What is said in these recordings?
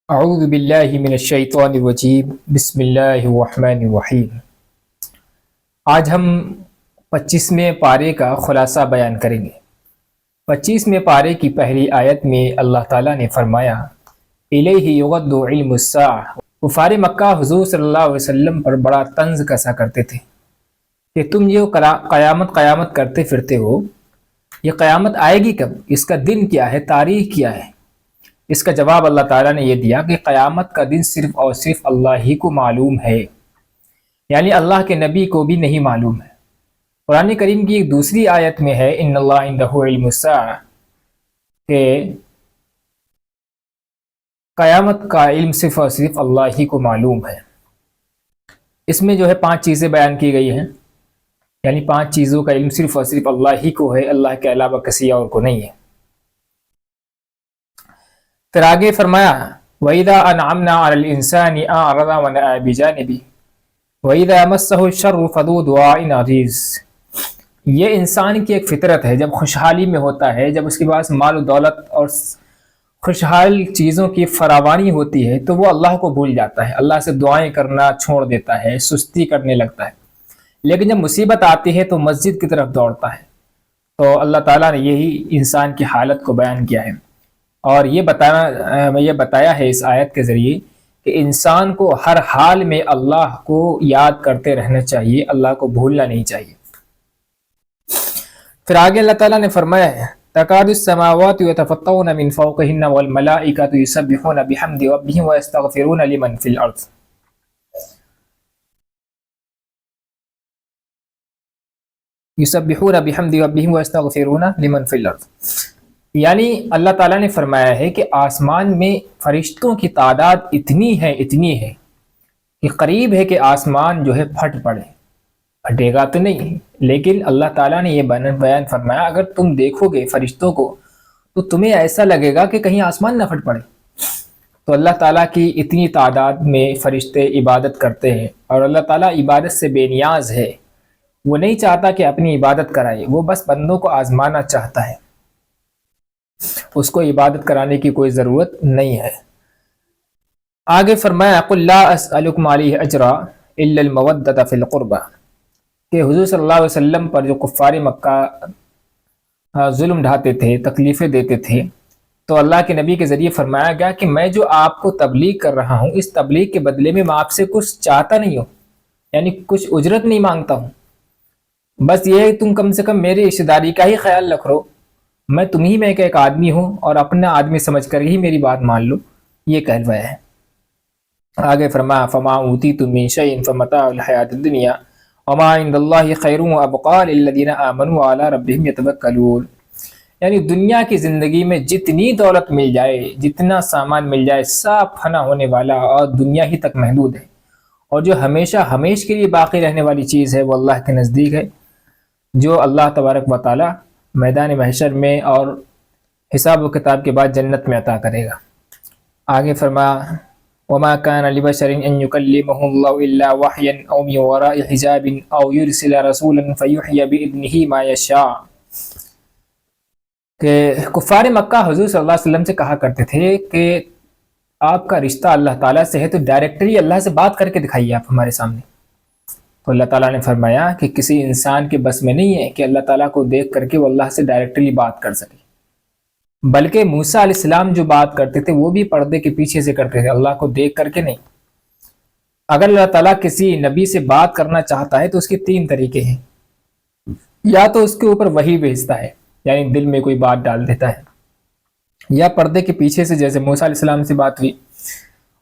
اعوذ باللہ من الشیطان الرجیم بسم اللہ الرحمن الرحیم۔ آج ہم 25ویں پارے کا خلاصہ بیان کریں گے۔ 25ویں پارے کی پہلی آیت میں اللہ تعالیٰ نے فرمایا الیہ یغد علم الساعہ۔ کفار مکہ حضور صلی اللہ علیہ وسلم پر بڑا طنز کسا کرتے تھے کہ تم یہ قیامت کرتے پھرتے ہو، یہ قیامت آئے گی کب؟ اس کا دن کیا ہے؟ تاریخ کیا ہے؟ اس کا جواب اللہ تعالیٰ نے یہ دیا کہ قیامت کا دن صرف اور صرف اللہ ہی کو معلوم ہے، یعنی اللہ کے نبی کو بھی نہیں معلوم ہے۔ قرآن کریم کی ایک دوسری آیت میں ہے ان اللہ عندہ علم الساعہ، کہ قیامت کا علم صرف اور صرف اللہ ہی کو معلوم ہے۔ اس میں جو ہے 5 چیزیں بیان کی گئی ہیں، یعنی 5 چیزوں کا علم صرف اور صرف اللہ ہی کو ہے، اللہ کے علاوہ کسی اور کو نہیں ہے۔ پھر آگے فرمایا وَإِذَا أَنْعَمْنَا عَلَى الْإِنسَانِ أَعْرَضَ وَنَأَىٰ بِجَانِبِهِ وَإِذَا مَسَّهُ الشَّرُّ فَذُو دُعَاءٍ عَرِيضٍ۔ یہ انسان کی ایک فطرت ہے، جب خوشحالی میں ہوتا ہے، جب اس کے پاس مال و دولت اور خوشحال چیزوں کی فراوانی ہوتی ہے تو وہ اللہ کو بھول جاتا ہے، اللہ سے دعائیں کرنا چھوڑ دیتا ہے، سستی کرنے لگتا ہے۔ لیکن جب مصیبت آتی ہے تو مسجد کی طرف دوڑتا ہے۔ تو اللہ تعالیٰ نے یہی انسان کی حالت کو بیان کیا ہے، اور یہ بتایا ہے اس آیت کے ذریعے کہ انسان کو ہر حال میں اللہ کو یاد کرتے رہنا چاہیے، اللہ کو بھولنا نہیں چاہیے۔ پھر آگے اللہ تعالیٰ نے فرمایا ہے تکاد السماوات یتفطرن من فوقہن والملائکۃ یسبحون بحمد ربہم ویستغفرون لمن فی الارض۔ یسبحون بحمد ربہم ویستغفرون لمن فی الارض، یعنی اللہ تعالیٰ نے فرمایا ہے کہ آسمان میں فرشتوں کی تعداد اتنی ہے کہ قریب ہے کہ آسمان جو ہے پھٹ پڑے۔ پھٹے گا تو نہیں، لیکن اللہ تعالیٰ نے یہ بیان فرمایا اگر تم دیکھو گے فرشتوں کو تو تمہیں ایسا لگے گا کہ کہیں آسمان نہ پھٹ پڑے۔ تو اللہ تعالیٰ کی اتنی تعداد میں فرشتے عبادت کرتے ہیں، اور اللہ تعالیٰ عبادت سے بے نیاز ہے، وہ نہیں چاہتا کہ اپنی عبادت کرائے، وہ بس بندوں کو آزمانا چاہتا ہے، اس کو عبادت کرانے کی کوئی ضرورت نہیں ہے۔ آگے فرمایا قل لا اسألکم علیہ اجرا الا المودۃ فی القربى، کہ حضور صلی اللہ علیہ وسلم پر جو کفار مکہ ظلم ڈھاتے تھے، تکلیفیں دیتے تھے، تو اللہ کے نبی کے ذریعے فرمایا گیا کہ میں جو آپ کو تبلیغ کر رہا ہوں، اس تبلیغ کے بدلے میں آپ سے کچھ چاہتا نہیں ہوں، یعنی کچھ اجرت نہیں مانگتا ہوں، بس یہ تم کم سے کم میری رشتہ داری کا ہی خیال رکھو، میں تمہیں میں ایک آدمی ہوں اور اپنا آدمی سمجھ کر ہی میری بات مان لو، یہ کہلوایا ہے۔ آگے فرمایا فما اوتیتم من شیء فمتاع الحیاۃ الدنیا وما عند اللہ خیر وابقى للذین آمنوا وعلی ربہم یتوکلون، یعنی دنیا کی زندگی میں جتنی دولت مل جائے، جتنا سامان مل جائے، سب فنا ہونے والا اور دنیا ہی تک محدود ہے، اور جو ہمیشہ کے لیے باقی رہنے والی چیز ہے وہ اللہ کے نزدیک ہے، جو اللہ تبارک و تعالی میدان محشر میں اور حساب و کتاب کے بعد جنت میں عطا کرے گا۔ آگے فرمایا وما كان لبشر ان يكلمه الله الا وحيا او من وراء حجاب او يرسل رسولا فيحيي باذنه ما يشاء، کہ کفار مکہ حضور صلی اللہ علیہ وسلم سے کہا کرتے تھے کہ آپ کا رشتہ اللہ تعالیٰ سے ہے تو ڈائریکٹلی اللہ سے بات کر کے دکھائیے آپ ہمارے سامنے۔ تو اللہ تعالیٰ نے فرمایا کہ کسی انسان کے بس میں نہیں ہے کہ اللہ تعالیٰ کو دیکھ کر کے وہ اللہ سے ڈائریکٹلی بات کر سکے، بلکہ موسیٰ علیہ السلام جو بات کرتے تھے وہ بھی پردے کے پیچھے سے کرتے تھے، اللہ کو دیکھ کر کے نہیں۔ اگر اللہ تعالیٰ کسی نبی سے بات کرنا چاہتا ہے تو اس کے 3 طریقے ہیں، یا تو اس کے اوپر وحی بھیجتا ہے، یعنی دل میں کوئی بات ڈال دیتا ہے، یا پردے کے پیچھے سے، جیسے موسیٰ علیہ السلام سے بات ہوئی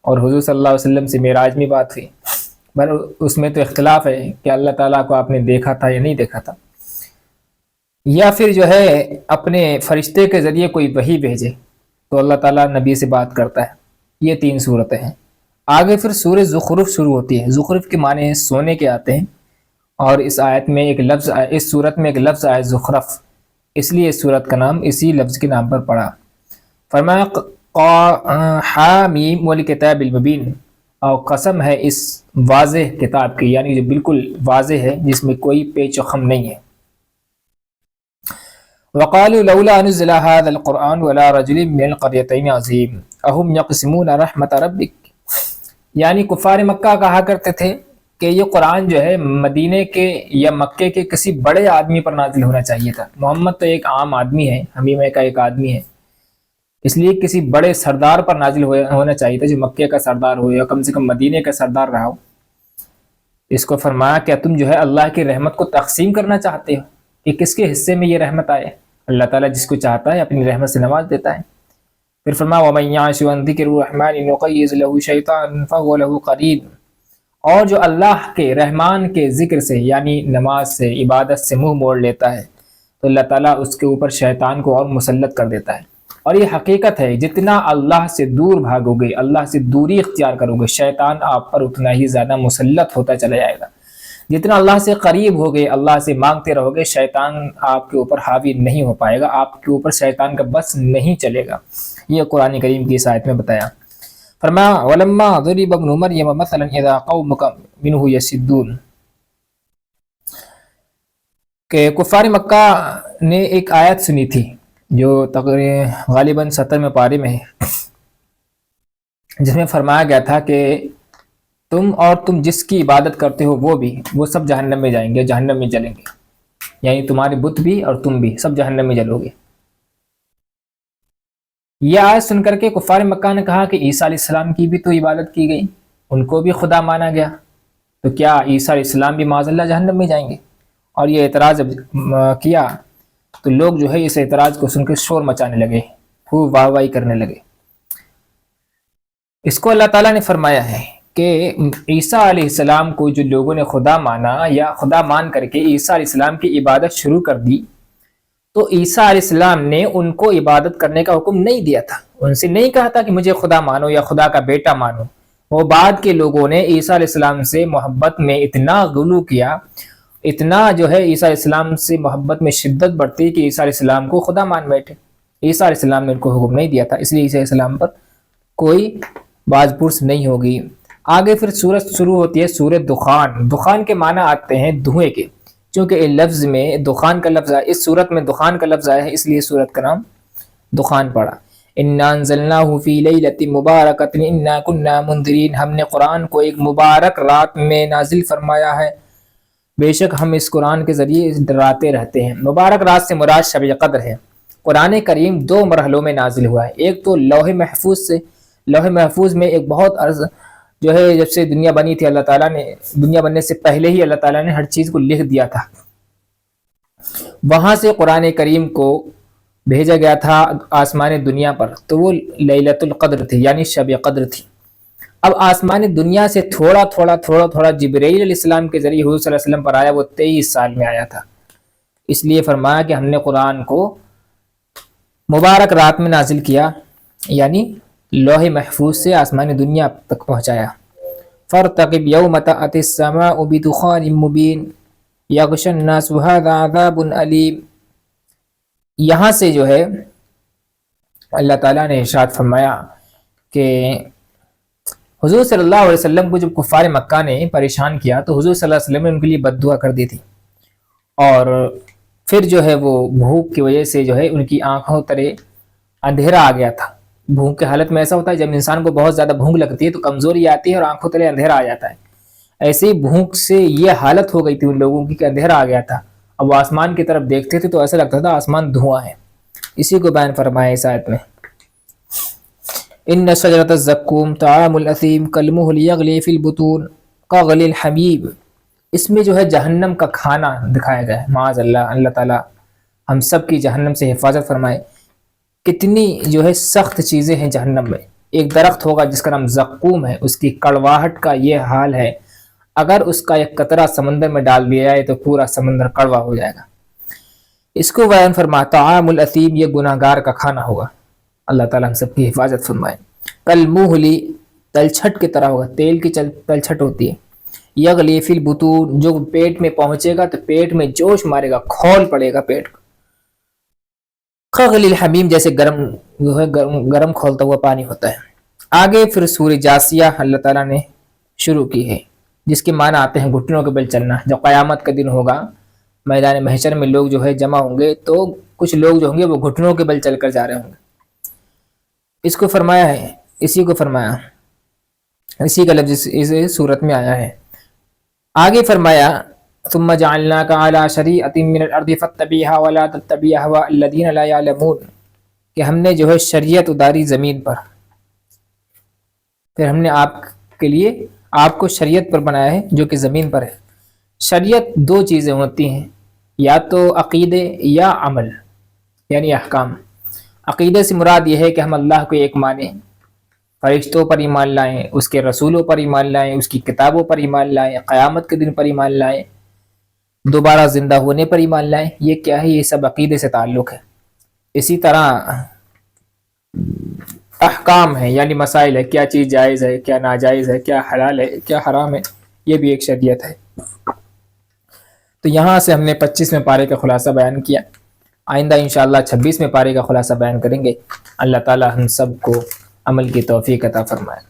اور حضور صلی اللہ علیہ وسلم سے معراج میں بات ہوئی، پر اس میں تو اختلاف ہے کہ اللہ تعالیٰ کو آپ نے دیکھا تھا یا نہیں دیکھا تھا، یا پھر جو ہے اپنے فرشتے کے ذریعے کوئی وحی بھیجے تو اللہ تعالیٰ نبی سے بات کرتا ہے۔ یہ 3 صورتیں ہیں۔ آگے پھر سورہ زخرف شروع ہوتی ہے، زخرف کے معنی سونے کے آتے ہیں، اور اس آیت میں اس صورت میں ایک لفظ آیا زخرف، اس لیے اس صورت کا نام اسی لفظ کے نام پر پڑا۔ فرمایا حامیم والکتاب المبین، اور قسم ہے اس واضح کتاب کی، یعنی جو بالکل واضح ہے، جس میں کوئی پیچ و خم نہیں ہے۔ وقالوا لولا نزل هذا القرآن ولا رجل من القريتين عظيم، اہم یقسمون رحمت ربک، یعنی کفار مکہ کہا کرتے تھے کہ یہ قرآن جو ہے مدینے کے یا مکے کے کسی بڑے آدمی پر نازل ہونا چاہیے تھا، محمد تو ایک عام آدمی ہے، حمیمہ کا ایک آدمی ہے، اس لیے کسی بڑے سردار پر نازل ہونا چاہیے تھا جو مکے کا سردار ہو یا کم سے کم مدینے کا سردار رہا ہو۔ اس کو فرمایا کیا تم جو ہے اللہ کی رحمت کو تقسیم کرنا چاہتے ہو کہ کس کے حصے میں یہ رحمت آئے؟ اللہ تعالیٰ جس کو چاہتا ہے اپنی رحمت سے نواز دیتا ہے۔ پھر فرمایا وَمَن يَعْشُ عَن ذِكْرِ الرَّحْمَنِ نُقَيِّضْ لَهُ شَيْطَانًا فَهُوَ لَهُ قَرِينٌ، اور جو اللہ کے رحمان کے ذکر سے یعنی نماز سے عبادت سے منہ موڑ لیتا ہے تو اللہ تعالیٰ اس کے اوپر شیطان کو اور مسلط کر دیتا ہے۔ اور یہ حقیقت ہے، جتنا اللہ سے دور بھاگو گے، اللہ سے دوری اختیار کرو گے، شیطان آپ پر اتنا ہی زیادہ مسلط ہوتا چلا جائے گا۔ جتنا اللہ سے قریب ہوگے، اللہ سے مانگتے رہو گے، شیطان آپ کے اوپر حاوی نہیں ہو پائے گا، آپ کے اوپر شیطان کا بس نہیں چلے گا۔ یہ قرآن کریم کی اس آیت میں بتایا۔ فرمایا وَلَمَّا ضُرِبَ ابْنُ مَرْيَمَ مَثَلًا إِذَا قَوْمُكَ مِنْهُ يَصِدُّونَ، کہ کفار مکہ نے ایک آیت سنی تھی جو تقریباً غالباً 70 پارے میں ہے، جس میں فرمایا گیا تھا کہ تم جس کی عبادت کرتے ہو وہ سب جہنم میں جائیں گے، جہنم میں جلیں گے، یعنی تمہارے بت بھی اور تم بھی سب جہنم میں جلو گے۔ یہ آیت سن کر کے کفار مکہ نے کہا کہ عیسیٰ علیہ السلام کی بھی تو عبادت کی گئی، ان کو بھی خدا مانا گیا، تو کیا عیسیٰ علیہ السلام بھی معاذ اللہ جہنم میں جائیں گے؟ اور یہ اعتراض کیا تو لوگ جو ہے اس اعتراض کو سن کے شور مچانے لگے، خوب واہ واہی کرنے لگے۔ اس کو اللہ تعالیٰ نے فرمایا ہے کہ عیسیٰ علیہ السلام کو جو لوگوں نے خدا مانا یا خدا مان کر کے عیسیٰ علیہ السلام کی عبادت شروع کر دی، تو عیسیٰ علیہ السلام نے ان کو عبادت کرنے کا حکم نہیں دیا تھا، ان سے نہیں کہا تھا کہ مجھے خدا مانو یا خدا کا بیٹا مانو۔ وہ بعد کے لوگوں نے عیسیٰ علیہ السلام سے محبت میں اتنا غلو کیا، اتنا جو ہے عیسیٰ علیہ السلام سے محبت میں شدت بڑھتی کہ عیسیٰ علیہ السلام کو خدا مان بیٹھے۔ عیسیٰ علیہ السلام نے ان کو حکم نہیں دیا تھا، اس لیے عیسیٰ علیہ السلام پر کوئی باز پرس نہیں ہوگی۔ آگے پھر سورت شروع ہوتی ہے سورت دخان۔ دخان کے معنی آتے ہیں دھوئیں کے، چونکہ اس لفظ میں دخان کا لفظ ہے، اس سورت میں دخان کا لفظ آیا ہے، اس لیے سورت کا نام دخان پڑا۔ اِنَّا أَنزَلْنَاهُ فِي لَيْلَةٍ مُبَارَكَةٍ إِنَّا كُنَّا مُنذِرِينَ، ہم نے قرآن کو ایک مبارک رات میں نازل فرمایا ہے، بے شک ہم اس قرآن کے ذریعے ڈراتے رہتے ہیں۔ مبارک رات سے مراد شب قدر ہے۔ قرآن کریم 2 مرحلوں میں نازل ہوا ہے، ایک تو لوح محفوظ سے، لوح محفوظ میں ایک بہت عرض جو ہے جب سے دنیا بنی تھی، اللہ تعالیٰ نے دنیا بننے سے پہلے ہی اللہ تعالیٰ نے ہر چیز کو لکھ دیا تھا، وہاں سے قرآن کریم کو بھیجا گیا تھا آسمان دنیا پر، تو وہ لیلۃ القدر تھی یعنی شب قدر تھی۔ اب آسمان دنیا سے تھوڑا تھوڑا جبرائیل علیہ السلام کے ذریعے حضور صلی اللہ علیہ وسلم پر آیا، وہ 23 سال میں آیا تھا، اس لیے فرمایا کہ ہم نے قرآن کو مبارک رات میں نازل کیا، یعنی لوح محفوظ سے آسمان دنیا تک پہنچایا۔ فارتقب یوم تأتی السماء بدخان مبین یغشی الناس ھذا عذاب علیم، یہاں سے جو ہے اللہ تعالیٰ نے ارشاد فرمایا کہ حضور صلی اللہ علیہ وسلم کو جب کفار مکہ نے پریشان کیا تو حضور صلی اللہ علیہ وسلم نے ان کے لیے بد دعا کر دی تھی، اور پھر جو ہے وہ بھوک کی وجہ سے جو ہے ان کی آنکھوں تلے اندھیرا آ گیا تھا۔ بھوک کی حالت میں ایسا ہوتا ہے جب انسان کو بہت زیادہ بھوک لگتی ہے تو کمزوری آتی ہے اور آنکھوں تلے اندھیرا آ جاتا ہے، ایسے ہی بھوک سے یہ حالت ہو گئی تھی ان لوگوں کی کہ اندھیرا آ گیا تھا، اب وہ آسمان کی طرف دیکھتے تھے تو ایسا لگتا تھا آسمان دھواں ہے۔ اسی کو بیان فرمایا اس آیت میں، ان شجرۃ الزقوم طعام الاثیم کالمہل یغلی فی البطون کغلی الحمیب، اس میں جو ہے جہنم کا کھانا دکھایا گیا ہے، معاذ اللہ، اللہ تعالیٰ ہم سب کی جہنم سے حفاظت فرمائے۔ کتنی جو ہے سخت چیزیں ہیں جہنم میں، ایک درخت ہوگا جس کا نام زقوم ہے، اس کی کڑواہٹ کا یہ حال ہے، اگر اس کا ایک قطرہ سمندر میں ڈال دیا جائے تو پورا سمندر کڑوا ہو جائے گا۔ اس کو بیان فرمایا طعام الاثیم، یہ گناہگار کا کھانا ہوگا، اللہ تعالیٰ ہم سب کی حفاظت فرمائے۔ کالمہلی، تلچھٹ کی طرح ہوگا، تیل کی تلچھٹ ہوتی ہے، یغلی فی البطون، جو پیٹ میں پہنچے گا تو پیٹ میں جوش مارے گا، کھول پڑے گا پیٹ کو، کغلی الحمیم، جیسے گرم کھولتا ہوا پانی ہوتا ہے۔ آگے پھر سورہ جاسیہ اللہ تعالیٰ نے شروع کی ہے، جس کے معنی آتے ہیں گھٹنوں کے بل چلنا۔ جب قیامت کا دن ہوگا، میدان محشر میں لوگ جو ہے جمع ہوں گے تو کچھ لوگ جو ہوں گے وہ گھٹنوں کے بل چل کر جا رہے ہوں گے۔ اس کو فرمایا ہے، اسی کو فرمایا، اسی کا لفظ اس صورت میں آیا ہے۔ آگے فرمایا ثم جعلناك على شریعۃ من الارض فاتبعها ولا تتبع اهواء الذين لا يعلمون، کہ ہم نے جو ہے شریعت اتاری زمین پر، پھر ہم نے آپ کے لیے آپ کو شریعت پر بنایا ہے جو کہ زمین پر ہے۔ شریعت دو چیزیں ہوتی ہیں، یا تو عقیدے یا عمل، یعنی احکام۔ عقیدے سے مراد یہ ہے کہ ہم اللہ کو ایک مانیں، فرشتوں پر ایمان لائیں، اس کے رسولوں پر ایمان لائیں، اس کی کتابوں پر ایمان لائیں، قیامت کے دن پر ایمان لائیں، دوبارہ زندہ ہونے پر ایمان لائیں۔ یہ کیا ہے؟ یہ سب عقیدے سے تعلق ہے۔ اسی طرح احکام ہے، یعنی مسائل ہے، کیا چیز جائز ہے، کیا ناجائز ہے، کیا حلال ہے، کیا حرام ہے، یہ بھی ایک شریعت ہے۔ تو یہاں سے ہم نے 25ویں پارے کا خلاصہ بیان کیا۔ آئندہ انشاءاللہ 26ویں پارے کا خلاصہ بیان کریں گے۔ اللہ تعالی ہم سب کو عمل کی توفیق عطا فرمائے۔